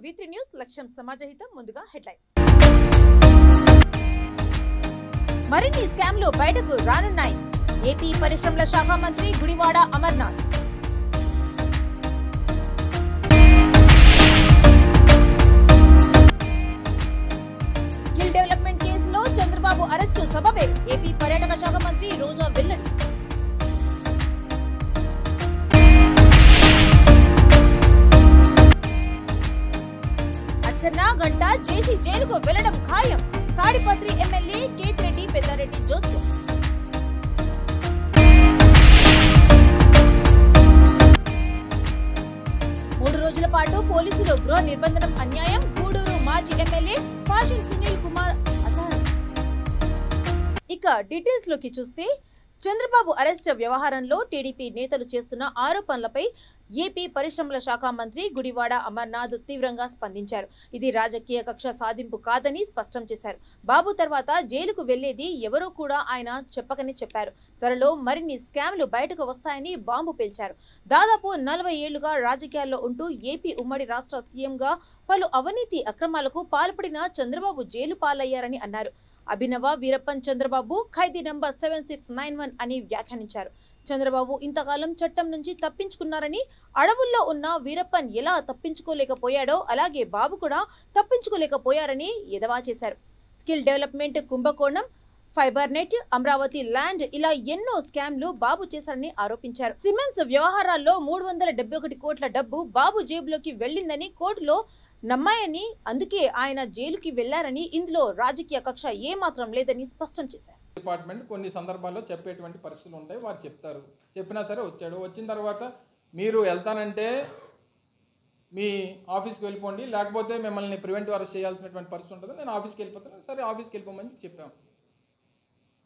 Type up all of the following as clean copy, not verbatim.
V3 news లక్ష్యం సమాజహితం ముందుగా headlines. మరిన్ని స్కామ్లు బయటకు రానున్నాయి. ఏపీ పరిశ్రమల శాఖ మంత్రి గుడివాడ అమర్నాథ్. స్కిల్ డెవలప్మెంట్ కేసులో చంద్రబాబు అరెస్టు సబబే ఏపీ పర్యాటక శాఖ మంత్రి రోజా వెల్లడి. గంట జేసీ జైలుకు వెళ్లడం ఖాయం. Tadipatri MLA Kethireddy Peddareddy Joseph. మూడు రోజుల పాటు పోలీసులు గృహ నిర్బంధనం అన్యాయం. గూడూరు మాజీ ఎమ్మెల్యే పాషం సునీల్ కుమార్ అజార్. ఇక డీటెయిల్స్ లోకి చూస్తే చంద్రబాబు అరెస్ట్ వ్యవహారంలో టీడీపీ నేతలు చేస్తున్న ఆరోపణలపై ఏపీ పరిశ్రమల శాఖ మంత్రి గుడివాడ అమర్నాథ్ తీవ్రంగా స్పందించారు. ఇది రాజకీయ కక్ష సాధింపు కాదని స్పష్టం చేశారు. బాబు తర్వాత జైలుకు వెళ్లేది ఎవరో కూడా ఆయన చెప్పకని చెప్పారు. త్వరలో మరిన్ని స్కామ్లు బయటకు వస్తాయని బాంబు పేల్చారు. దాదాపు 40 ఏళ్లుగా రాజకీయాల్లో ఉంటూ ఏపీ ఉమ్మడి రాష్ట్ర సీఎంగా పలు అవినీతి అక్రమాలకు పాల్పడిన చంద్రబాబు జైలు పాలయ్యారని అన్నారు. అభినవ వీరప్పన్ చంద్రబాబు ఖైదీ నంబర్ 7691 అని వ్యాఖ్యానించారు. చంద్రబాబు ఇంతకాలం చట్టం నుంచి తప్పించుకున్నారని, అడవుల్లో ఉన్న వీరప్పన్ ఎలా తప్పించుకోలేకపోయాడో అలాగే బాబు కూడా తప్పించుకోలేకపోయారని ఎదవా చేశారు. స్కిల్ డెవలప్మెంట్ కుంభకోణం, ఫైబర్ నెట్, అమరావతి ల్యాండ్ ఇలా ఎన్నో స్కామ్లు బాబు చేశారని ఆరోపించారు. సిమెంట్స్ వ్యవహారాల్లో 371 కోట్ల డబ్బు బాబు జేబులోకి వెళ్లిందని కోర్టులో నమ్మాయని, అందుకే ఆయన జైలుకి వెళ్లారని, ఇందులో రాజకీయ కక్ష ఏమాత్రం లేదని స్పష్టం చేశారు. డిపార్ట్మెంట్ కొన్ని సందర్భాల్లో చెప్పేటువంటి పరిస్థితులు ఉంటాయి. వారు చెప్తారు, చెప్పినా సరే వచ్చాడు. వచ్చిన తర్వాత మీరు వెళ్తానంటే మీ ఆఫీస్కి వెళ్ళిపోండి, లేకపోతే మిమ్మల్ని ప్రివెంటివ్ అరెస్ట్ చేయాల్సినటువంటి పరిస్థితి ఉంటుంది, నేను ఆఫీస్కి వెళ్ళిపోతాను. సరే ఆఫీస్కి వెళ్ళిపోమని చెప్పాము.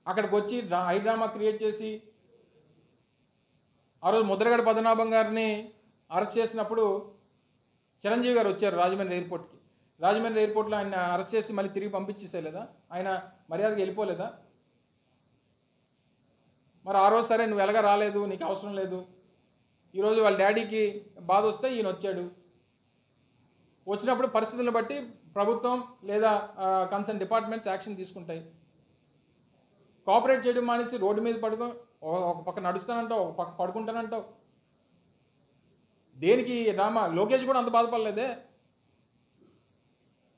అక్కడికి వచ్చి హైడ్రామా క్రియేట్ చేసి ఆ రోజు ముద్రగడ పద్మనాభం గారిని అరెస్ట్ చేసినప్పుడు చిరంజీవి గారు వచ్చారు రాజమండ్రి ఎయిర్పోర్ట్కి. రాజమండ్రి ఎయిర్పోర్ట్లో ఆయన అరెస్ట్ చేసి మళ్ళీ తిరిగి పంపించేసేలేదా? ఆయన మర్యాదకి వెళ్ళిపోలేదా? మరి ఆ రోజు సరే నువ్వు ఎలాగ రాలేదు, నీకు అవసరం లేదు. ఈరోజు వాళ్ళ డాడీకి బాధ వస్తే ఈయన వచ్చాడు. వచ్చినప్పుడు పరిస్థితులను బట్టి ప్రభుత్వం లేదా కన్సర్న్ డిపార్ట్మెంట్స్ యాక్షన్ తీసుకుంటాయి. కోఆపరేట్ చేయడం మానేసి రోడ్డు మీద ఒక పక్క నడుస్తానంటావు, ఒక పక్క పడుకుంటానంటావు. దేనికి రామా? లోకేష్ కూడా అంత బాధపడలేదే.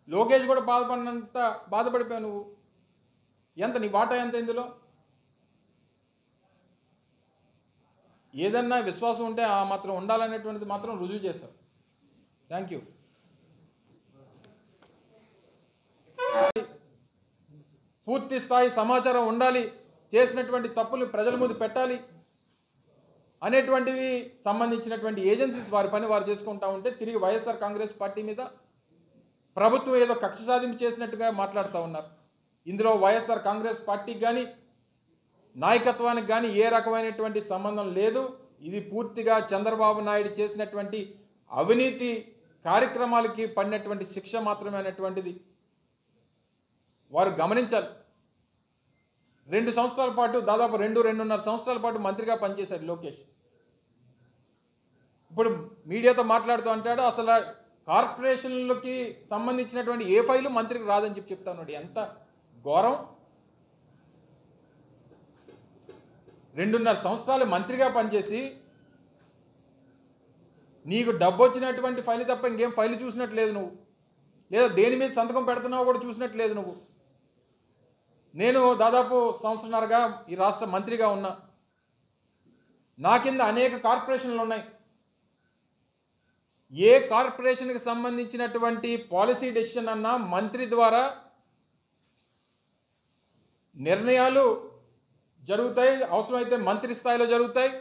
లోకేష్ కూడా బాధపడినంత బాధపడిపోయావు నువ్వు. ఎంత నీ వాటా ఎంత ఇందులో? ఏదన్నా విశ్వాసం ఉంటే ఆ మాత్రం ఉండాలనేటువంటిది మాత్రం రుజువు చేశావు. Thank you. పూర్తి స్థాయి సమాచారం ఉండాలి, చేసినటువంటి తప్పులు ప్రజల ముందు పెట్టాలి అనేటువంటివి సంబంధించినటువంటి ఏజెన్సీస్ వారి పని వారు చేసుకుంటా ఉంటే తిరిగి వైఎస్ఆర్ కాంగ్రెస్ పార్టీ మీద ప్రభుత్వం ఏదో కక్ష సాధింపు చేసినట్టుగా మాట్లాడుతూ ఉన్నారు. ఇందులో వైఎస్ఆర్ కాంగ్రెస్ పార్టీకి కానీ నాయకత్వానికి కానీ ఏ రకమైనటువంటి సంబంధం లేదు. ఇది పూర్తిగా చంద్రబాబు నాయుడు చేసినటువంటి అవినీతి కార్యక్రమాలకి పడినటువంటి శిక్ష మాత్రమే అనేటువంటిది వారు గమనించాలి. 2 సంవత్సరాల పాటు, దాదాపు 2.5 సంవత్సరాల పాటు మంత్రిగా పనిచేశాడు లోకేష్. ఇప్పుడు మీడియాతో మాట్లాడుతూ అంటాడు అసలు కార్పొరేషన్లకి సంబంధించినటువంటి ఏ ఫైలు మంత్రికి రాదని చెప్తా ఉన్నాడు. ఎంత ఘోరం! 2.5 సంవత్సరాలు మంత్రిగా పనిచేసి నీకు డబ్బు వచ్చినటువంటి ఫైల్ తప్ప ఇంకేం ఫైల్ చూసినట్లేదు నువ్వు, లేదా దేని మీద సంతకం పెడుతున్నావు కూడా చూసినట్లేదు నువ్వు. నేను దాదాపు సంవత్సరన్నరగా ఈ రాష్ట్ర మంత్రిగా ఉన్నా. నా కింద అనేక కార్పొరేషన్లు ఉన్నాయి. ఏ కార్పొరేషన్కి సంబంధించినటువంటి పాలసీ డెసిషన్ అన్నా మంత్రి ద్వారా నిర్ణయాలు జరుగుతాయి. అవసరమైతే మంత్రి స్థాయిలో జరుగుతాయి,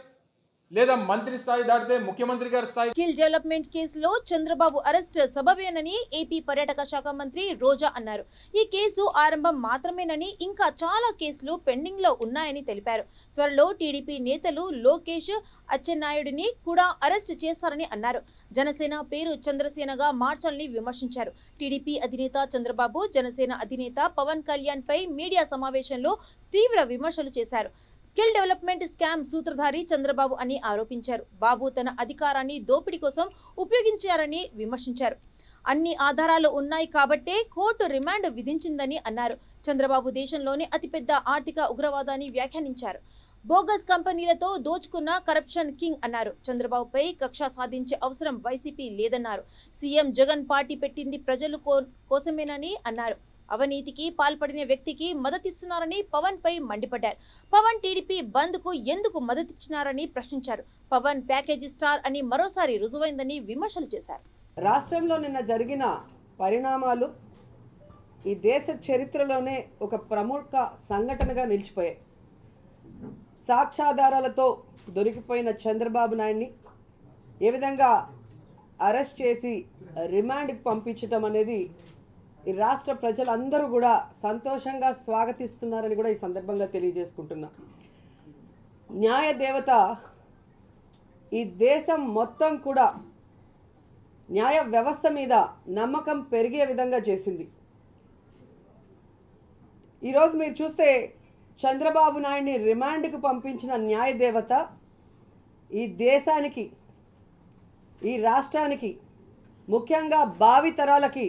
లేదా మంత్రి స్థాయి దాటితే ముఖ్యమంత్రి గారి స్థాయి. స్కిల్ డెవలప్మెంట్ కేసులో చంద్రబాబు అరెస్ట్ సబబేనని ఏపీ పర్యాటక శాఖ మంత్రి రోజా అన్నారు. ఈ కేసు ఆరంభం మాత్రమేనని, ఇంకా చాలా కేసులు పెండింగ్ లో ఉన్నాయని తెలిపారు. త్వరలో టీడీపీ నేతలు లోకేష్, అచ్చెన్నాయుడిని కూడా అరెస్ట్ చేస్తారని అన్నారు. జనసేన పేరు చంద్రసేనగా మార్చాలని విమర్శించారు. టీడీపీ అధినేత చంద్రబాబు జనసేన అధినేత పవన్ కళ్యాణ్ పై మీడియా సమావేశంలో తీవ్ర విమర్శలు చేశారు. స్కిల్ డెవలప్మెంట్ స్కామ్ సూత్రధారి చంద్రబాబు అని ఆరోపించారు. బాబు తన అధికారాన్ని దోపిడీ కోసం ఉపయోగించారని విమర్శించారు. అన్ని ఆధారాలు ఉన్నాయి కాబట్టే కోర్టు రిమాండ్ విధించిందని అన్నారు. చంద్రబాబు దేశంలోనే అతిపెద్ద ఆర్థిక ఉగ్రవాదాన్ని వ్యాఖ్యానించారు. బోగస్ కంపెనీలతో దోచుకున్న కరప్షన్ కింగ్ అన్నారు. చంద్రబాబుపై కక్ష సాధించే అవసరం వైసీపీ లేదన్నారు. సీఎం జగన్ పార్టీ పెట్టింది ప్రజల కోసమేనని అన్నారు. అవినీతికి పాల్పడిన వ్యక్తికి మద్దతిస్తున్నారని పవన్ పై మండిపడ్డారు. పవన్ టీడీపీ బంద్ కు ఎందుకు మద్దతిచ్చినారని ప్రశ్నించారు. పవన్ ప్యాకేజీ స్టార్ అని మరోసారి రుజువైందని విమర్శలు చేశారు. రాష్ట్రంలో నిన్న జరిగిన పరిణామాలు ఈ దేశ చరిత్రలోనే ఒక ప్రముఖ సంఘటనగా నిలిచిపోయాయి. సాక్ష్యాధారాలతో దొరికిపోయిన చంద్రబాబు నాయుడిని ఏ విధంగా అరెస్ట్ చేసి రిమాండ్కి పంపించడం అనేది ఈ రాష్ట్ర ప్రజలందరూ కూడా సంతోషంగా స్వాగతిస్తున్నారని కూడా ఈ సందర్భంగా తెలియజేసుకుంటున్నా. న్యాయ దేవత ఈ దేశం మొత్తం కూడా న్యాయ వ్యవస్థ మీద నమ్మకం పెరిగే విధంగా చేసింది. ఈరోజు మీరు చూస్తే చంద్రబాబు నాయుడిని రిమాండ్కు పంపించిన న్యాయ దేవత ఈ దేశానికి, ఈ రాష్ట్రానికి, ముఖ్యంగా భావితరాలకి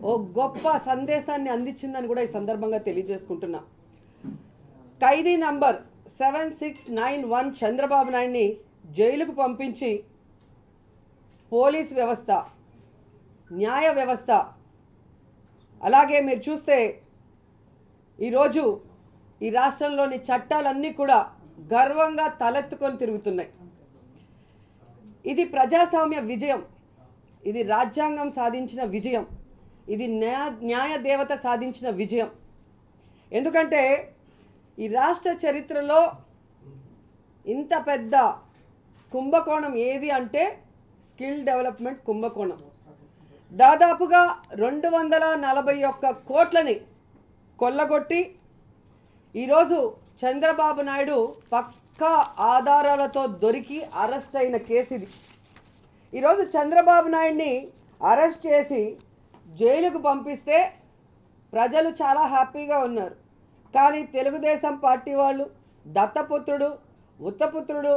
ఓ గొప్ప సందేశాన్ని అందించిందని కూడా ఈ సందర్భంగా తెలియజేసుకుంటున్నా. ఖైదీ నంబర్ 7691 చంద్రబాబు నాయుడిని జైలుకు పంపించి పోలీస్ వ్యవస్థ, న్యాయ వ్యవస్థ, అలాగే మీరు చూస్తే ఈరోజు ఈ రాష్ట్రంలోని చట్టాలన్నీ కూడా గర్వంగా తలెత్తుకొని తిరుగుతున్నాయి. ఇది ప్రజాస్వామ్య విజయం, ఇది రాజ్యాంగం సాధించిన విజయం, ఇది న్యాయ దేవత సాధించిన విజయం. ఎందుకంటే ఈ రాష్ట్ర చరిత్రలో ఇంత పెద్ద కుంభకోణం ఏది అంటే స్కిల్ డెవలప్మెంట్ కుంభకోణం. దాదాపుగా 241 కోట్లని కొల్లగొట్టి ఈరోజు చంద్రబాబు నాయుడు పక్కా ఆధారాలతో దొరికి అరెస్ట్ అయిన కేసు ఇది. ఈరోజు చంద్రబాబు నాయుడిని అరెస్ట్ చేసి జైలుకు పంపిస్తే ప్రజలు చాలా హ్యాపీగా ఉన్నారు. కానీ తెలుగుదేశం పార్టీ వాళ్ళు, దత్తపుత్రుడు, ఉత్తపుత్రుడు,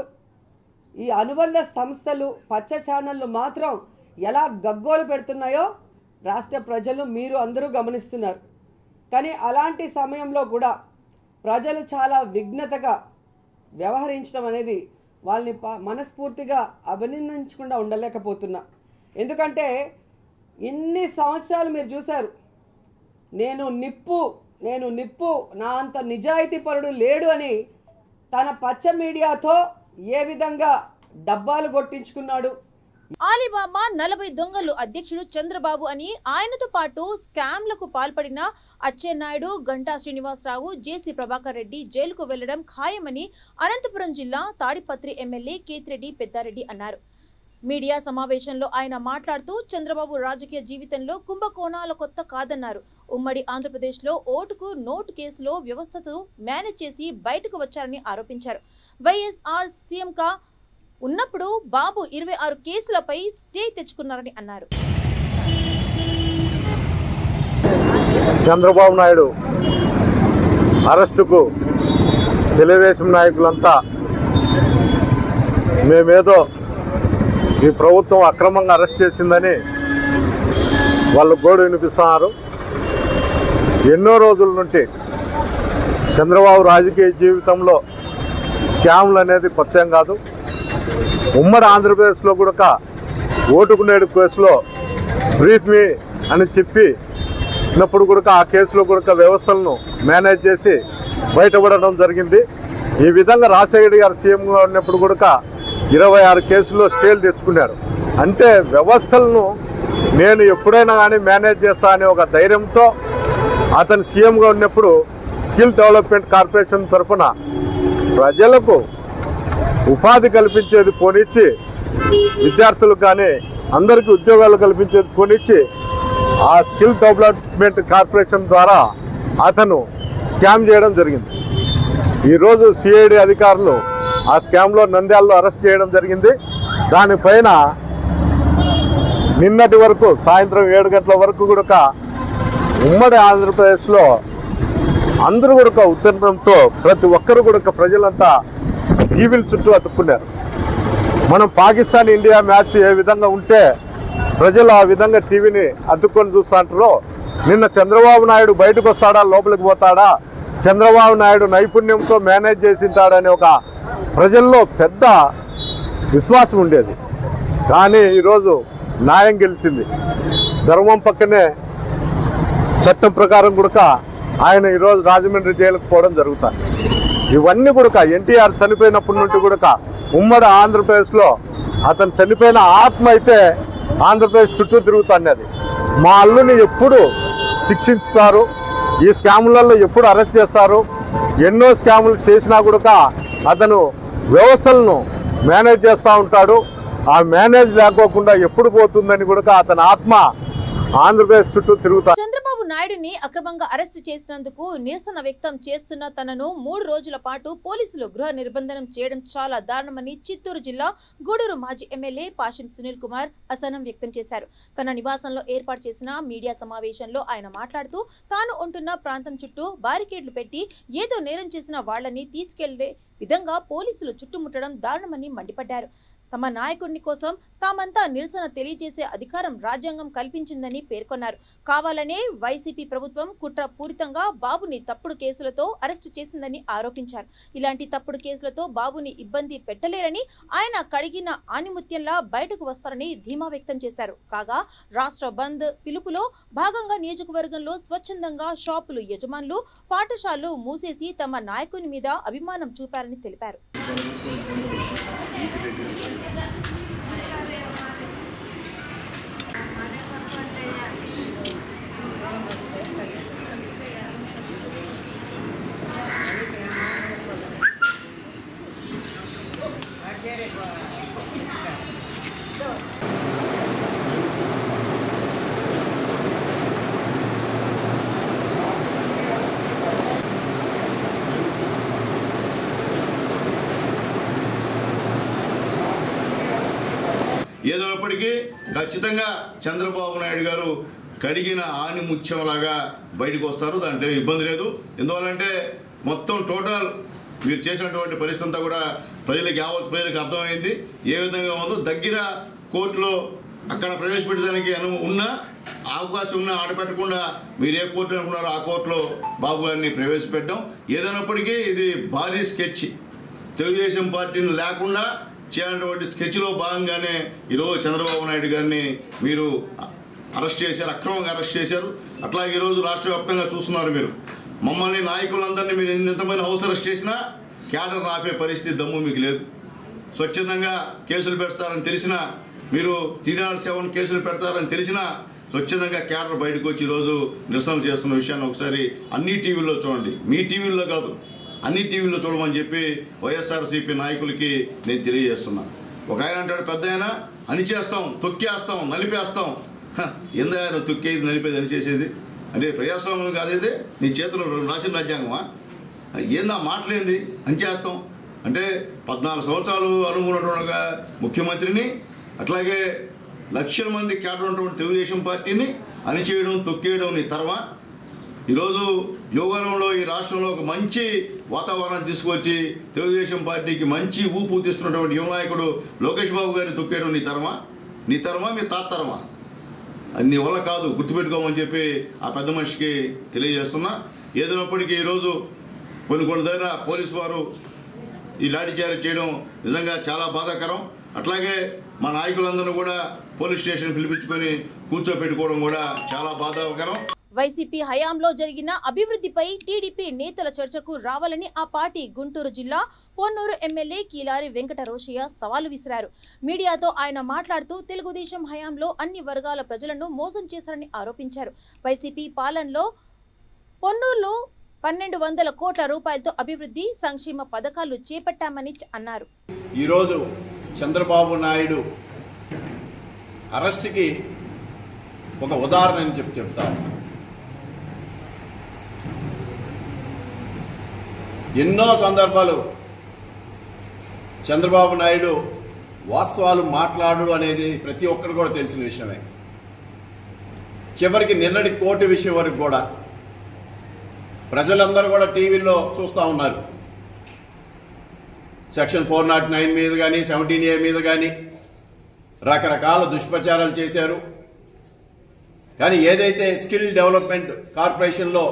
ఈ అనుబంధ సంస్థలు, పచ్చ ఛానళ్ళు మాత్రం ఎలా గగ్గోలు పెడుతున్నాయో రాష్ట్ర ప్రజలు మీరు అందరూ గమనిస్తున్నారు. కానీ అలాంటి సమయంలో కూడా ప్రజలు చాలా విఘ్నతగా వ్యవహరించడం అనేది వాళ్ళని మనస్ఫూర్తిగా అభినందించకుండా ఉండలేకపోతున్నా. ఎందుకంటే ఇన్ని సంవత్సరాలు మీరు చూశారు, నేను నిప్పు నా అంత నిజాయితీ పరుడు లేడు అని తన పచ్చ మీడియాతో ఏ విధంగా డబ్బాలు కొట్టించుకున్నాడు. ఆలీబాబా 40 దొంగలు అధ్యక్షుడు చంద్రబాబు అని, ఆయనతో పాటు స్కామ్లకు పాల్పడిన అచ్చెన్నాయుడు, గంటా శ్రీనివాసరావు, జేసీ ప్రభాకర్ రెడ్డి జైలుకు వెళ్లడం ఖాయమని అనంతపురం జిల్లా తాడిపత్రి ఎమ్మెల్యే కేతిరెడ్డి పెద్దారెడ్డి అన్నారు. మీడియా సమావేశంలో ఆయన మాట్లాడుతూ చంద్రబాబు రాజకీయ జీవితంలో కుంభకోణాల కొత్త కాదన్నారు. ఉమ్మడి ఆంధ్రప్రదేశ్లో ఓటుకు నోటు కేసులో వ్యవస్థతో మేనేజ్ చేసి బయటకు వచ్చారని ఆరోపించారు. వైఎస్ఆర్ సీఎంగా ఉన్నప్పుడు బాబు 26 కేసులపై స్టే తెచ్చుకున్నారని అన్నారు. చంద్రబాబు నాయుడు అరెస్టుకు తెలుగుదేశం నాయకులంతా మేమేదో ఈ ప్రభుత్వం అక్రమంగా అరెస్ట్ చేసిందని వాళ్ళు గోడు వినిపిస్తున్నారు. ఎన్నో రోజుల నుండి చంద్రబాబు రాజకీయ జీవితంలో స్కామ్లు అనేది కొత్త ఏం కాదు. ఉమ్మడి ఆంధ్రప్రదేశ్లో కూడా ఓటుకు నేడు కేసులో బ్రీఫ్ మీ అని చెప్పినప్పుడు కూడా ఆ కేసులో కూడా వ్యవస్థలను మేనేజ్ చేసి బయటపడడం జరిగింది. ఈ విధంగా రాజశేఖర్ గారు సీఎంగా ఉన్నప్పుడు కూడా 26 కేసుల్లో స్టేలు తెచ్చుకున్నాడు. అంటే వ్యవస్థలను నేను ఎప్పుడైనా కానీ మేనేజ్ చేస్తా అనే ఒక ధైర్యంతో అతను సీఎంగా ఉన్నప్పుడు స్కిల్ డెవలప్మెంట్ కార్పొరేషన్ తరఫున ప్రజలకు ఉపాధి కల్పించేది పోనిచ్చి, విద్యార్థులకు కానీ అందరికీ ఉద్యోగాలు కల్పించేది పోనిచ్చి ఆ స్కిల్ డెవలప్మెంట్ కార్పొరేషన్ ద్వారా అతను స్కామ్ చేయడం జరిగింది. ఈరోజు సిఐడి అధికారులు ఆ స్కామ్లో నంద్యాలలో అరెస్ట్ చేయడం జరిగింది. దానిపైన నిన్నటి వరకు సాయంత్రం 7 గంటల వరకు కూడా ఉమ్మడి ఆంధ్రప్రదేశ్లో అందరూ కూడా ఉత్తరంతో ప్రతి ఒక్కరు కూడా ప్రజలంతా టీవీల చుట్టూ అతుక్కున్నారు. మనం పాకిస్తాన్ ఇండియా మ్యాచ్ ఏ విధంగా ఉంటే ప్రజలు ఆ విధంగా టీవీని అద్దుకొని చూస్తుంటారో, నిన్న చంద్రబాబు నాయుడు బయటకు వస్తాడా లోపలికి పోతాడా, చంద్రబాబు నాయుడు నైపుణ్యంతో మేనేజ్ చేసింటాడనే ఒక ప్రజల్లో పెద్ద విశ్వాసం ఉండేది. కానీ ఈరోజు న్యాయం గెలిచింది. ధర్మం పక్కనే చట్టం ప్రకారం కూడా ఆయన ఈరోజు రాజమండ్రి జైలుకు పోవడం జరుగుతుంది. ఇవన్నీ కూడా ఎన్టీఆర్ చనిపోయినప్పటి నుండి కూడా ఉమ్మడి ఆంధ్రప్రదేశ్లో అతను చనిపోయిన ఆత్మ అయితే ఆంధ్రప్రదేశ్ చుట్టూ తిరుగుతున్నది. మా అల్లుని ఎప్పుడు శిక్షించుతారు, ఈ స్కాములలో ఎప్పుడు అరెస్ట్ చేస్తారు, ఎన్నో స్కాములు చేసినా కూడా అతను వ్యవస్థలను మేనేజ్ చేస్తూ ఉంటాడు. ఆ మేనేజ్ లేకోకుండా ఎప్పుడు పోతుందని కూడా అతని ఆత్మ ఆంధ్రప్రదేశ్ చుట్టూ తిరుగుతాడు. చంద్రబాబు నాయుడిని అక్రమంగా అరెస్టు చేసినందుకు నిరసన వ్యక్తం చేస్తున్న తనను 3 రోజుల పాటు పోలీసులు గృహ నిర్బంధనం చేయడం చాలా దారుణమని చిత్తూరు జిల్లా గూడూరు మాజీ ఎమ్మెల్యే పాషం సునీల్ కుమార్ అసహనం వ్యక్తం చేశారు. తన నివాసంలో ఏర్పాటు చేసిన మీడియా సమావేశంలో ఆయన మాట్లాడుతూ తాను ఉంటున్న ప్రాంతం చుట్టూ బారికేడ్లు పెట్టి ఏదో నేరం చేసిన వాళ్లని తీసుకెళ్లే విధంగా పోలీసులు చుట్టుముట్టడం దారుణమని మండిపడ్డారు. తమ నాయకుడిని కోసం తామంతా నిరసన తెలియజేసే అధికారం రాజ్యాంగం కల్పించిందని పేర్కొన్నారు. కావాలనే వైసీపీ ప్రభుత్వం కుట్ర పూరితంగా బాబుని తప్పుడు కేసులతో అరెస్టు చేసిందని ఆరోపించారు. ఇలాంటి తప్పుడు కేసులతో బాబుని ఇబ్బంది పెట్టలేరని, ఆయన కడిగిన ఆనిముత్యంలా బయటకు వస్తారని ధీమా వ్యక్తం చేశారు. కాగా రాష్ట్ర బంద్ పిలుపులో భాగంగా నియోజకవర్గంలో స్వచ్ఛందంగా షాపులు యజమానులు, పాఠశాలలు మూసేసి తమ నాయకుని మీద అభిమానం చూపారని తెలిపారు. ఏదైనప్పటికీ ఖచ్చితంగా చంద్రబాబు నాయుడు గారు కడిగిన ఆనిముత్యంలాగా బయటకు వస్తారు. దాంట్లో ఇబ్బంది లేదు. ఎందువల్లంటే మొత్తం టోటల్ మీరు చేసినటువంటి పరిస్థితి అంతా కూడా యావత్ ప్రజలకు అర్థమైంది ఏ విధంగా ఉందో. దగ్గర కోర్టులో అక్కడ ప్రవేశపెట్టడానికి ఉన్న అవకాశం ఉన్నా ఆడపెట్టకుండా మీరు ఏ కోర్టు అనుకున్నారో ఆ కోర్టులో బాబు గారిని ప్రవేశపెట్టడం. ఏదైనప్పటికీ ఇది భారీ స్కెచ్, తెలుగుదేశం పార్టీని లేకుండా చేయాలన్నటువంటి స్కెచ్లో భాగంగానే ఈరోజు చంద్రబాబు నాయుడు గారిని మీరు అరెస్ట్ చేశారు, అక్రమంగా అరెస్ట్ చేశారు. అట్లాగే ఈరోజు రాష్ట్ర వ్యాప్తంగా చూస్తున్నారు. మీరు మమ్మల్ని నాయకులందరినీ మీరు ఎంతమంది హౌస్ అరెస్ట్ చేసినా క్యాడర్ ఆపే పరిస్థితి దమ్ము మీకు లేదు. స్వచ్ఛందంగా కేసులు పెడతారని తెలిసినా, మీరు 307 కేసులు పెడతారని తెలిసినా స్వచ్ఛందంగా క్యాడర్ బయటకు వచ్చి ఈరోజు నిరసన చేస్తున్న విషయాన్ని ఒకసారి అన్ని టీవీల్లో చూడండి. మీ టీవీల్లో కాదు, అన్ని టీవీల్లో చూడమని చెప్పి వైఎస్ఆర్సీపీ నాయకులకి నేను తెలియజేస్తున్నా. ఒక ఆయన అంటాడు, పెద్ద ఆయన అణిచేస్తాం, తొక్కేస్తాం, నలిపేస్తాం. ఏందైనా తొక్కేది, నలిపేది, అణిచేసేది అంటే ప్రజాస్వామ్యం కాదు. ఇది నీ చేతిలో రాసిన రాజ్యాంగమా? ఏందా మాటలేంది? అణిచేస్తాం అంటే 14 సంవత్సరాలు అనుకున్నటువంటి ముఖ్యమంత్రిని, అట్లాగే లక్షల మంది క్యాడర్ ఉన్నటువంటి తెలుగుదేశం పార్టీని అణిచేయడం, తొక్కేయడం నీ తరమా? ఈరోజు యోగాలంలో ఈ రాష్ట్రంలో ఒక మంచి వాతావరణం తీసుకొచ్చి తెలుగుదేశం పార్టీకి మంచి ఊపు తీస్తున్నటువంటి యువ నాయకుడు లోకేష్ బాబు గారిని తొక్కేయడం నీ తరమా? నీ తరమా, మీ తాతరమా? అది నీ వల్ల కాదు, గుర్తుపెట్టుకోమని చెప్పి ఆ పెద్ద మనిషికి తెలియజేస్తున్నా. ఏదైనప్పటికీ ఈరోజు కొన్ని దగ్గర పోలీసు వారు ఈ లాఠీచార్జ్ చేయడం నిజంగా చాలా బాధాకరం. అట్లాగే మా నాయకులందరూ కూడా పోలీస్ స్టేషన్ పిలిపించుకొని కూర్చోపెట్టుకోవడం కూడా చాలా బాధాకరం. వైసీపీ హయాంలో జరిగిన అభివృద్ధిపై టీడీపీ నేతల చర్చకు రావాలని ఆ పార్టీ గుంటూరు జిల్లా పొన్నూరు ఎమ్మెల్యే కీలారి వెంకట రోషయ్య సవాలు విసిరారు. మీడియాతో ఆయన మాట్లాడుతూ తెలుగుదేశం హయాంలో అన్ని వర్గాల ప్రజలను మోసం చేశారని ఆరోపించారు. వైసీపీ పాలనలో పొన్నూరులో 1200 కోట్ల రూపాయలతో అభివృద్ధి సంక్షేమ పథకాలు చేపట్టామని అన్నారు. ఈరోజు చంద్రబాబు నాయుడు అరెస్ట్కి ఒక ఉదాహరణ అని చెప్తాను. ఎన్నో సందర్భాలు చంద్రబాబు నాయుడు వాస్తవాలు మాట్లాడు అనేది ప్రతి ఒక్కరు కూడా తెలిసిన విషయమే. చివరికి నిన్నటి కోర్టు విషయం వరకు కూడా ప్రజలందరూ కూడా టీవీల్లో చూస్తూ ఉన్నారు. సెక్షన్ 409 మీద కానీ 17A మీద కానీ రకరకాల దుష్ప్రచారాలు చేశారు. కానీ ఏదైతే స్కిల్ డెవలప్మెంట్ కార్పొరేషన్లో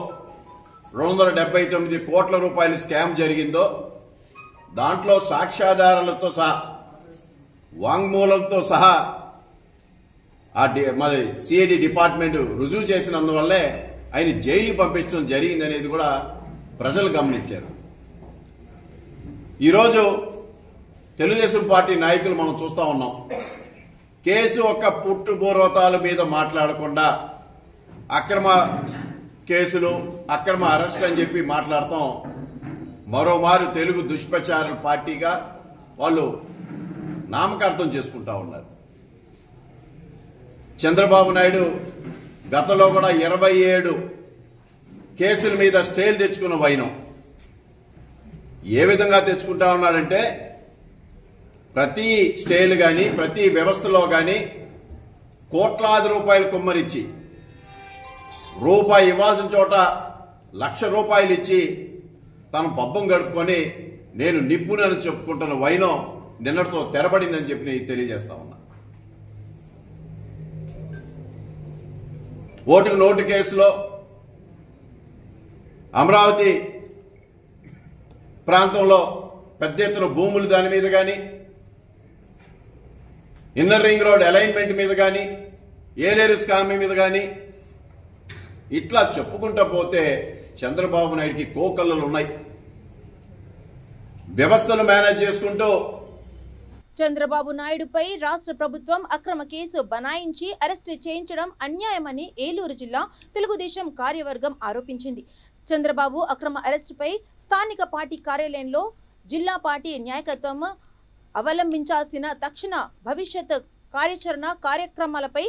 279 కోట్ల రూపాయల స్కామ్ జరిగిందో దాంట్లో సాక్ష్యాధారాలతో సహా వాంగ్మూలంతో సహా మరి సిఐడి డిపార్ట్మెంట్ రుజువు చేసినందువల్లే ఆయన జైలు పంపించడం జరిగిందనేది కూడా ప్రజలు గమనించారు. ఈరోజు తెలుగుదేశం పార్టీ నాయకులు మనం చూస్తా ఉన్నాం. కేసు ఒక్క పుట్టుపూర్వతాల మీద మాట్లాడకుండా అక్రమ కేసులు, అక్రమ అరెస్ట్ అని చెప్పి మాట్లాడతాం. మరోమారు తెలుగు దుష్ప్రచార పార్టీగా వాళ్ళు నామకార్థం చేసుకుంటా ఉన్నారు. చంద్రబాబు నాయుడు గతంలో కూడా 27 కేసుల మీద స్టేలు తెచ్చుకున్న వైనం ఏ విధంగా తెచ్చుకుంటా ఉన్నాడంటే ప్రతి స్టేలు కానీ ప్రతి వ్యవస్థలో కానీ కోట్లాది రూపాయలు కుమ్మరిచ్చి రూపాయి ఇవ్వాల్సిన చోట ₹1,00,000 ఇచ్చి తన పబ్బం గడుపుకొని నేను నిప్పునని చెప్పుకుంటున్న వైనం నిన్నటితో తెరబడిందని చెప్పి నేను తెలియజేస్తా ఉన్నా. ఓటుకు నోటు కేసులో అమరావతి ప్రాంతంలో పెద్ద ఎత్తున భూములు దాని మీద కానీ, ఇన్నర్ రింగ్ రోడ్ అలైన్మెంట్ మీద కానీ, ఏలేరు స్కామ్ మీద కానీ ఇట్లా చెప్పుకుంటూ పోతే చంద్రబాబు నాయుడికి కోకళ్ళలు ఉన్నాయి. వ్యవస్థను మేనేజ్ చేసుకుంటూ చంద్రబాబు నాయుడుపై రాష్ట్ర ప్రభుత్వం అక్రమ కేసు బనాయించి అరెస్టు చేయించడం అన్యాయమని ఏలూరు జిల్లా తెలుగుదేశం కార్యవర్గం ఆరోపించింది. చంద్రబాబు అక్రమ అరెస్టుపై స్థానిక పార్టీ కార్యాలయంలో జిల్లా పార్టీ నాయకత్వం అవలంబించాల్సిన తక్షణ భవిష్యత్ కార్యాచరణ కార్యక్రమాలపై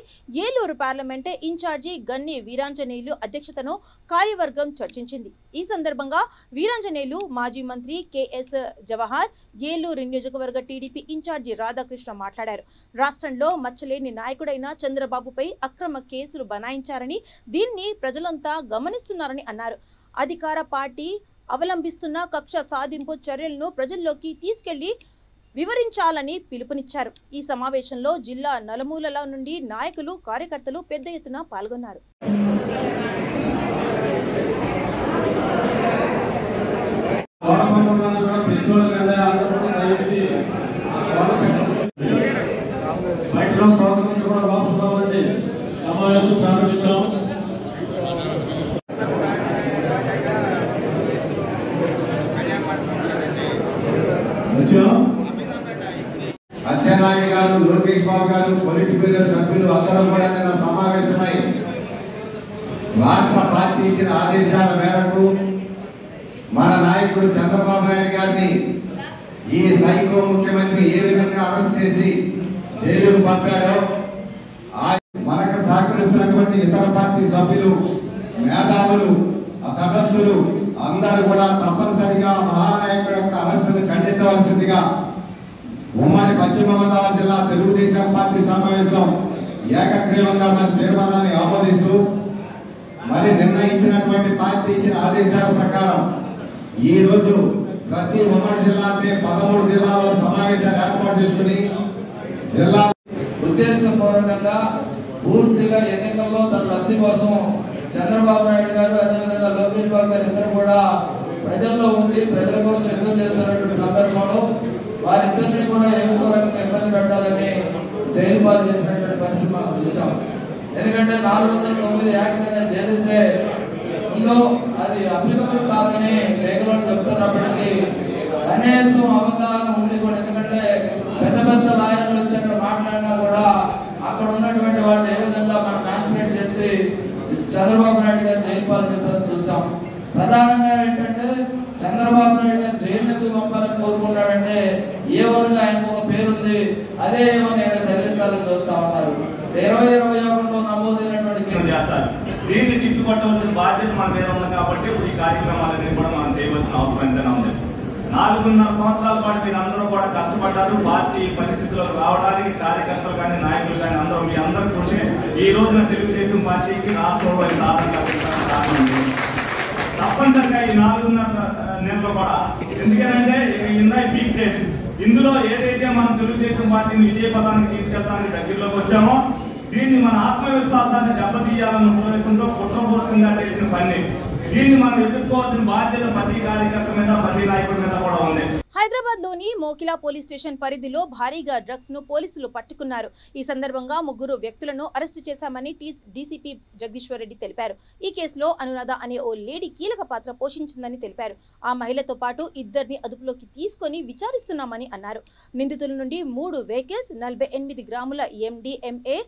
ఏలూరు పార్లమెంట్ ఇన్ఛార్జి గన్ని వీరాంజనేయులు అధ్యక్షతను కార్యవర్గం చర్చించింది. ఈ సందర్భంగా వీరాంజనేయులు మాజీ మంత్రి కెఎస్ జవహర్, ఏలూరు నియోజకవర్గ టీడీపీ ఇన్ఛార్జి రాధాకృష్ణ మాట్లాడారు. రాష్ట్రంలో మచ్చలేని నాయకుడైన చంద్రబాబుపై అక్రమ కేసులు బనాయించారని, దీన్ని ప్రజలంతా గమనిస్తున్నారని అన్నారు. అధికార పార్టీ అవలంబిస్తున్న కక్ష సాధింపు చర్యలను ప్రజల్లోకి తీసుకెళ్లి వివరించాలని పిలుపునిచ్చారు. ఈ సమావేశంలో జిల్లా నలుమూలల నుండి నాయకులు, కార్యకర్తలు పెద్ద ఎత్తున పాల్గొన్నారు. అచ్చెన్నాయుడు గారు, లోకేష్ బాబు గారు, పొలిట్ బ్యూరో సభ్యులు అందరూ కూడా నిన్న సమావేశమై రాష్ట్ర పార్టీ ఇచ్చిన ఆదేశాల మేరకు మన నాయకుడు చంద్రబాబు నాయుడు గారిని ఈ సైకో ముఖ్యమంత్రి ఏ విధంగా అరెస్ట్ చేసి జైలుకు పంపాడో, మనకు సహకరిస్తున్నటువంటి ఇతర పార్టీ సభ్యులు, మేధావులు, తటస్థులు అందరూ కూడా తప్పనిసరిగా మహానాయకుడు యొక్క అరెస్టును ఖండించవలసిందిగా ఉమ్మడి పశ్చిమ గోదావరి జిల్లా తెలుగుదేశం పార్టీ సమావేశం ఏకగ్రీవంగా మరి తీర్మానాన్ని ఆమోదిస్తూ మరి నిర్ణయించినటువంటి పార్టీ ఇచ్చిన ఆదేశాల ప్రకారం ఈ రోజు ప్రతి ఉమ్మడి జిల్లా అంటే 13 జిల్లాలో సమావేశాలు ఏర్పాటు చేసుకుని జిల్లా ఉద్దేశపూర్వకంగా పూర్తిగా ఎన్నికల్లో తన లబ్ధి కోసం చంద్రబాబు నాయుడు గారు, అదేవిధంగా లోకేష్ బాబు గారు ఇద్దరు కూడా ప్రజల్లో ఉండి ప్రజల కోసం యుద్ధం చేస్తున్నటువంటి సందర్భంలో వారిద్దరినీ కూడా ఏదో రకంగా ఇబ్బంది పెట్టాలని జైలు పాలు చేసినటువంటి పరిస్థితి మనం చూసాం. ఎందుకంటే 409 యాక్ట్ అనేది ఏదైతే ఉందో అది అప్లికబుల్ కాదని లేఖలు చెప్తున్నప్పటికీ కనీసం అవగాహన ఉండి కూడా, ఎందుకంటే పెద్ద పెద్ద లాయర్లు వచ్చి అక్కడ మాట్లాడినా కూడా అక్కడ ఉన్నటువంటి వాళ్ళు ఏ విధంగా మనం మ్యానిపులేట్ చేసి చంద్రబాబు నాయుడు గారు జైలు పాలు చేస్తారని చూసాం. ప్రధానంగా ఏంటంటే చంద్రబాబు నాయుడు గారు జైలు ఎందుకు పంపాలని కోరుకున్నాడంటే ఏ విధంగా ఆయనకు ఒక పేరుంది, అదే ఏమని ఆయన తగ్గించాలని చూస్తా ఉన్నారు. 2021లో నమోదైనటువంటి దీన్ని తిప్పికొట్టవలసిన బాధ్యత మన మీద ఉంది. కాబట్టి ఈ కార్యక్రమాలన్నీ కూడా మనం చేయవలసిన అవసరం ఎంతైనా ఉంది. 4.5 సంవత్సరాల పాటు మీరు అందరూ కూడా కష్టపడ్డారు. పార్టీ పరిస్థితులకు రావడానికి కార్యకర్తలు కానీ, నాయకులు కానీ అందరూ మీ అందరూ కృషి ఈ రోజున తెలుగుదేశం పార్టీకి రాష్ట్రంలో తప్పనిసరిగా ఈ 4.5 నెలలు కూడా, ఎందుకంటే ఇందా వీక్ డేస్ ఇందులో ఏదైతే మనం తెలుగుదేశం పార్టీని విజయపథానికి తీసుకెళ్తానికి దగ్గరలోకి వచ్చామో దీన్ని మన ఆత్మవిశ్వాసాన్ని దెబ్బతీయాలన్న ఉద్దేశంతో కుట్రపూర్వకంగా చేసిన పని. దీన్ని మనం ఎదుర్కోవాల్సిన బాధ్యత ప్రతి కార్యకర్త మీద, ప్రతి నాయకుడి మీద కూడా ఉంది. హైదరాబాద్ లోని మోకిలా పోలీస్ స్టేషన్ పరిధిలో భారీగా డ్రగ్స్ ను పోలీసులు పట్టుకున్నారు. ఈ సందర్భంగా 3 వ్యక్తులను అరెస్టు చేశామని డీసీపీ జగదీశ్వర్ రెడ్డి తెలిపారు. ఈ కేసులో అనురాధ అనే ఓ లేడీ కీలక పాత్ర పోషించిందని తెలిపారు. ఆ మహిళతో పాటు 2 అదుపులోకి తీసుకొని విచారిస్తున్నామని అన్నారు. నిందితుల నుండి 3 వెహికల్స్, 48 గ్రాముల MDMA,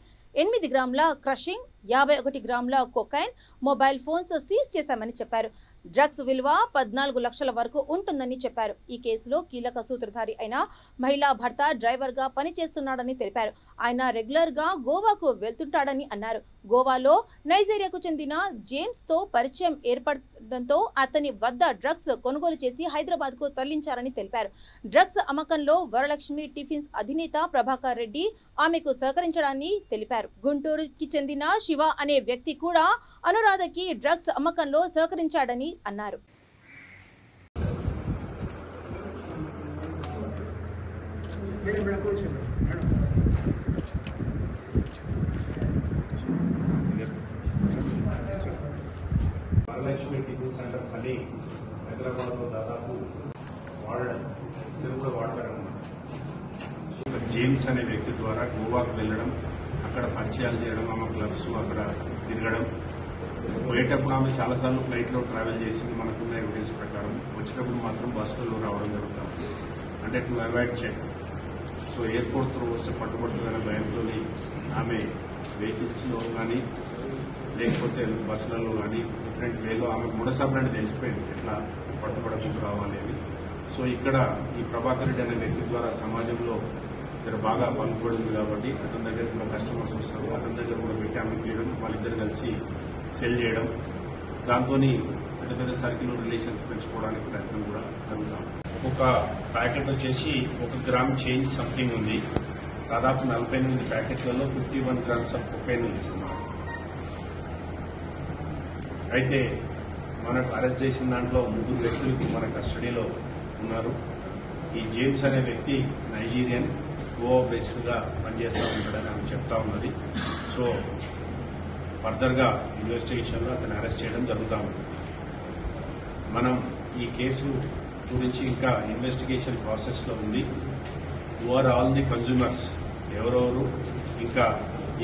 8 గ్రాముల క్రషింగ్, 51 గ్రాముల కొకైన్, మొబైల్ ఫోన్స్ సీజ్ చేశామని చెప్పారు. డ్రగ్స్ విలువ 14 లక్షల వరకు ఉంటుందని చెప్పారు. ఈ కేసులో కీలక సూత్రధారి అయిన మహిళా భర్త డ్రైవర్ గా పనిచేస్తున్నాడని తెలిపారు. ఆయన రెగ్యులర్ గా గోవాకు వెళ్తుంటాడని అన్నారు. గోవాలో నైజీరియాకు చెందిన జేమ్స్ తో పరిచయం ఏర్పడడంతో అతని వద్ద డ్రగ్స్ కొనుగోలు చేసి హైదరాబాద్ కు తరలించారని తెలిపారు. డ్రగ్స్ అమ్మకంలో వరలక్ష్మి టిఫిన్స్ అధినేత ప్రభాకర్ రెడ్డి ఆమెకు సహకరించడాన్ని తెలిపారు. గుంటూరుకి చెందిన శివ అనే వ్యక్తి కూడా అనురాధకి డ్రగ్స్ అమ్మకంలో సహకరించాడని అన్నారు. వరలక్ష్మి టిఫిన్ సెంటర్స్ అని హైదరాబాద్లో దాదాపు వాడడం కూడా వాడతారన్నమాట. జేమ్స్ అనే వ్యక్తి ద్వారా గోవాకు వెళ్ళడం, అక్కడ పరిచయాలు చేయడం, ఆమె క్లబ్స్ అక్కడ తిరగడం, పోయేటప్పుడు ఆమె చాలాసార్లు ఫ్లైట్లో ట్రావెల్ చేసింది మనకున్న ఎవిడెన్స్ ప్రకారం. వచ్చేటప్పుడు మాత్రం బస్సులో రావడం జరుగుతాం, అంటే to avoid check. So airport through వస్తే పట్టుబడుతుందనే భయంతో ఆమె వెహికల్స్లో కానీ లేకపోతే బస్సులలో కానీ డిఫరెంట్ వేలో ఆమె మూడసార్లు తెలిసిపోయింది ఎట్లా పట్టుబడకుండా రావాలి అని. సో ఇక్కడ ఈ ప్రభాకర్ రెడ్డి అనే వ్యక్తి ద్వారా సమాజంలో ఇక్కడ బాగా పలుకుబడింది కాబట్టి అతని దగ్గర కూడా కస్టమర్స్ వస్తారు, అతని దగ్గర కూడా పెట్టి ఆమెకు చేయడం, వాళ్ళిద్దరు కలిసి సెల్ చేయడం, దాంతో పెద్ద పెద్ద సర్కిల్ రిలేషన్స్ పెంచుకోవడానికి ప్రయత్నం కూడా జరుగుతాం. ఒక ప్యాకెట్ వచ్చేసి 1 గ్రామ్ చేంజ్ సంథింగ్ ఉంది. దాదాపు 48 ప్యాకెట్లలో 51 గ్రామ్స్ ఆఫ్ కొకైన్ ఉంది. అయితే మనకు అరెస్ట్ చేసిన దాంట్లో 3 వ్యక్తులు మన కస్టడీలో ఉన్నారు. ఈ జేమ్స్ అనే వ్యక్తి నైజీరియన్, గోవా బేస్డ్ గా పనిచేస్తూ ఉంటాడని ఆమె చెప్తా ఉన్నది. సో ఫర్దర్ గా ఇన్వెస్టిగేషన్ లో అతను అరెస్ట్ చేయడం జరుగుతూ ఉంది. మనం ఈ కేసు గురించి ఇంకా ఇన్వెస్టిగేషన్ ప్రాసెస్ లో ఉంది. ఓవర్ ఆల్ ది కన్స్యూమర్స్ ఎవరెవరు, ఇంకా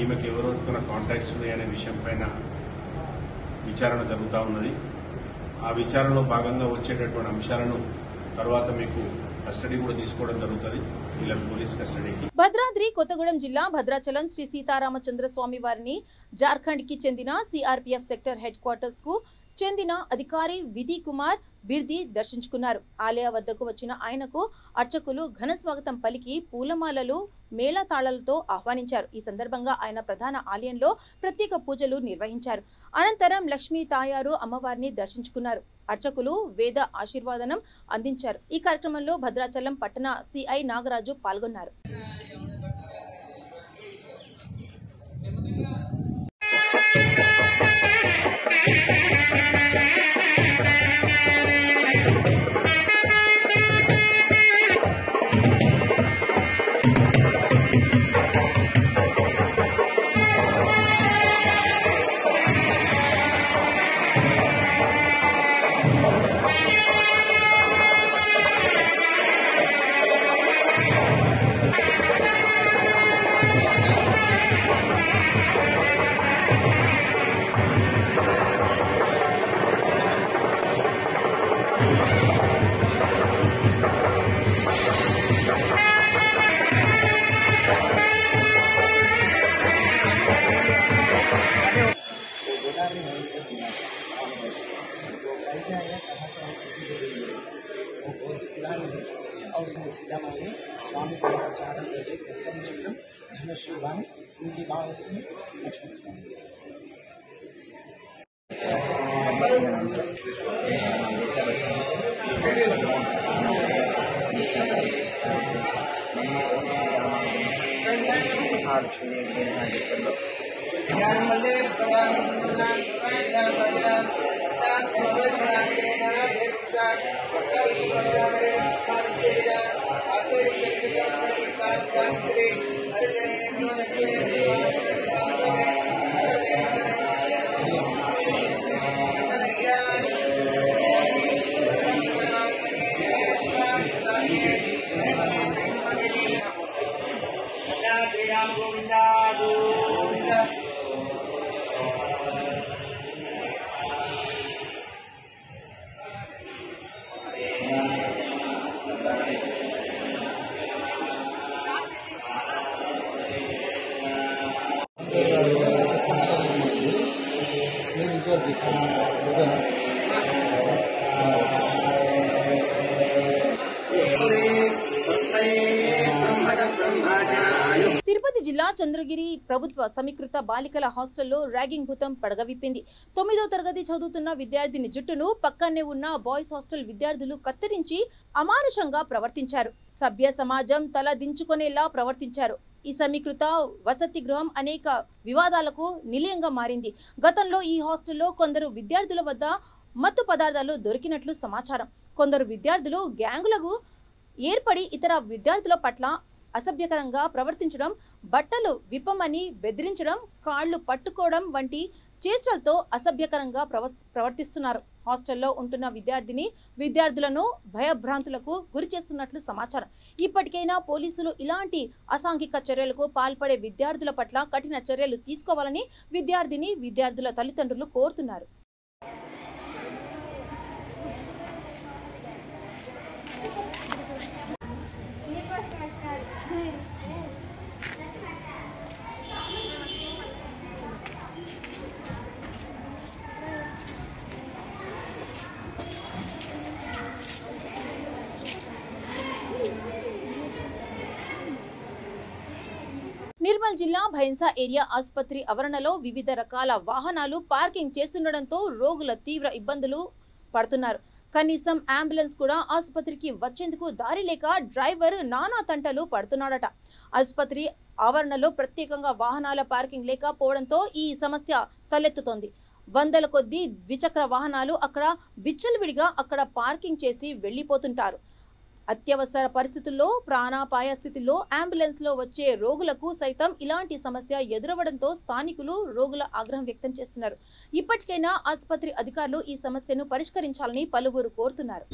ఈమెకు ఎవరెవరితో కాంటాక్ట్స్ ఉన్నాయనే విషయం పైన విచారణ జరుగుతూ ఉన్నది. ఆ విచారణలో భాగంగా వచ్చేటటువంటి అంశాలను తర్వాత మీకు కస్టడీ కూడా తీసుకోవడం జరుగుతుంది, వీళ్ళ పోలీస్ కస్టడీకి. భద్రాద్రి కొత్తగూడెం జిల్లా భద్రాచలం శ్రీ సీతారామచంద్ర స్వామి వారిని జార్ఖండ్ కి చెందిన సిఆర్పీఎఫ్ సెక్టర్ హెడ్ క్వార్టర్స్ కు చెందిన అధికారి విధి కుమార్ బిర్ది దర్శించుకున్నారు. ఆలయ వద్దకు వచ్చిన ఆయనకు అర్చకులు ఘన స్వాగతం పలికి పూలమాలలు, మేళతాళాలతో ఆహ్వానించారు. ఈ సందర్భంగా ఆయన ప్రధాన ఆలయంలో ప్రత్యేక పూజలు నిర్వహించారు. అనంతరం లక్ష్మీ తాయారు అమ్మవారిని దర్శించుకున్నారు. అర్చకులు వేద ఆశీర్వాదనం అందించారు. ఈ కార్యక్రమంలో భద్రాచలం పట్టణ సిఐ నాగరాజు పాల్గొన్నారు. स्वामी प्रचारण सत्यम चक्रम धनुष्यवान उनकी बावती लक्ष्मी తిరుపతి జిల్లా చంద్రగిరి ప్రభుత్వ సమీకృత బాలికల హాస్టల్లో ర్యాగింగ్ భూతం పడగవిప్పింది. 9వ తరగతి చదువుతున్న విద్యార్థిని జుట్టును పక్కనే ఉన్న బాయ్స్ హాస్టల్ విద్యార్థులు కత్తిరించి అమానుషంగా ప్రవర్తించారు. సభ్య సమాజం తల దించుకునేలా ప్రవర్తించారు. ఈ సమీకృత వసతి గృహం అనేక వివాదాలకు నిలయంగా మారింది. గతంలో ఈ హాస్టల్లో కొందరు విద్యార్థుల వద్ద మత్తు పదార్థాలు దొరికినట్లు సమాచారం. కొందరు విద్యార్థులు గ్యాంగులకు ఏర్పడి ఇతర విద్యార్థుల పట్ల అసభ్యకరంగా ప్రవర్తించడం, బట్టలు విప్పమని బెదిరించడం, కాళ్ళు పట్టుకోవడం వంటి చేష్టలతో అసభ్యకరంగా ప్రవర్తిస్తున్నారు. హాస్టల్లో ఉంటున్న విద్యార్థులను భయభ్రాంతులకు గురి చేస్తున్నట్లు సమాచారం. ఇప్పటికైనా పోలీసులు ఇలాంటి అసాంఘిక చర్యలకు పాల్పడే విద్యార్థుల పట్ల కఠిన చర్యలు తీసుకోవాలని విద్యార్థుల తల్లిదండ్రులు కోరుతున్నారు. నిర్మల్ జిల్లా భైన్సా ఏరియా ఆసుపత్రి ఆవరణలో వివిధ రకాల వాహనాలు పార్కింగ్ చేస్తుండటంతో రోగుల తీవ్ర ఇబ్బందులు పడుతున్నారు. కనీసం అంబులెన్స్ కూడా ఆసుపత్రికి వచ్చేందుకు దారి లేక డ్రైవర్ నానా తంటలు పడుతున్నాడట. ఆసుపత్రి ఆవరణలో ప్రత్యేకంగా వాహనాల పార్కింగ్ లేకపోవడంతో ఈ సమస్య తలెత్తుతోంది. వందల కొద్దీ ద్విచక్ర వాహనాలు అక్కడ విచ్చలవిడిగా అక్కడ పార్కింగ్ చేసి వెళ్లిపోతుంటారు. అత్యవసర పరిస్థితుల్లో, ప్రాణాపాయ స్థితిలో అంబులెన్స్ లో వచ్చే రోగులకు సైతం ఇలాంటి సమస్య ఎదురవడంతో స్థానికులు, రోగుల ఆగ్రహం వ్యక్తం చేస్తున్నారు. ఇప్పటికైనా ఆసుపత్రి అధికారులు ఈ సమస్యను పరిష్కరించాలని పలువురు కోరుతున్నారు.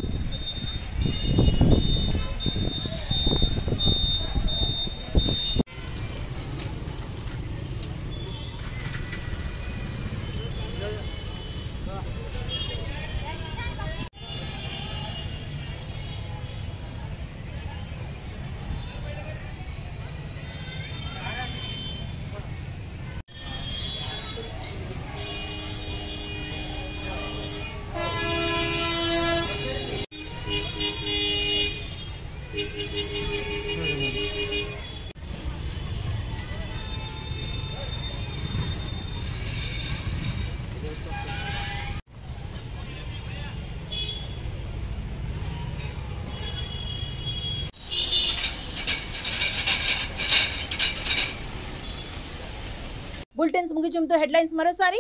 బులెటిన్స్ ముగించడంతో హెడ్లైన్స్ మరోసారి.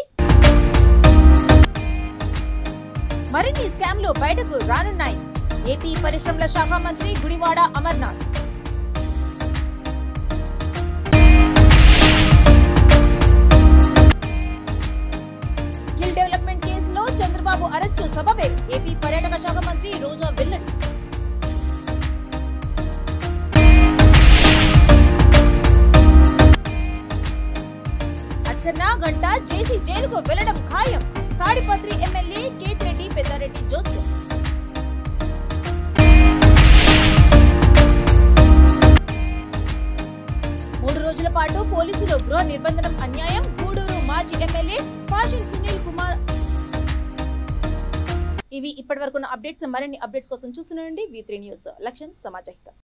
మరిన్ని స్కామ్లు బయటకు రానున్నాయి. ఏపీ పరిశ్రమల శాఖ మంత్రి గుడివాడ అమర్నాథ్. స్కిల్ డెవలప్మెంట్ కేసులో చంద్రబాబు అరెస్టు సబబే. ఏపీ పర్యాటక శాఖ మంత్రి రోజా వెల్లడి. అచ్చన్న గంట జేసీ జైలుకు వెళ్లడం ఖాయం. Tadipatri MLA Kethireddy Peddareddy Joseph. మూడు రోజుల పాటు పోలీసులు గృహ నిర్బంధనం అన్యాయం. గూడూరు మాజీ ఎమ్మెల్యే పాషిం సునీల్ కుమార్. ఇవి ఇప్పటివరకున్న అప్డేట్స్. మరిన్ని అప్డేట్స్ కోసం చూస్తూనే ఉండండి V3 న్యూస్. లక్ష్యం సమాజహితం.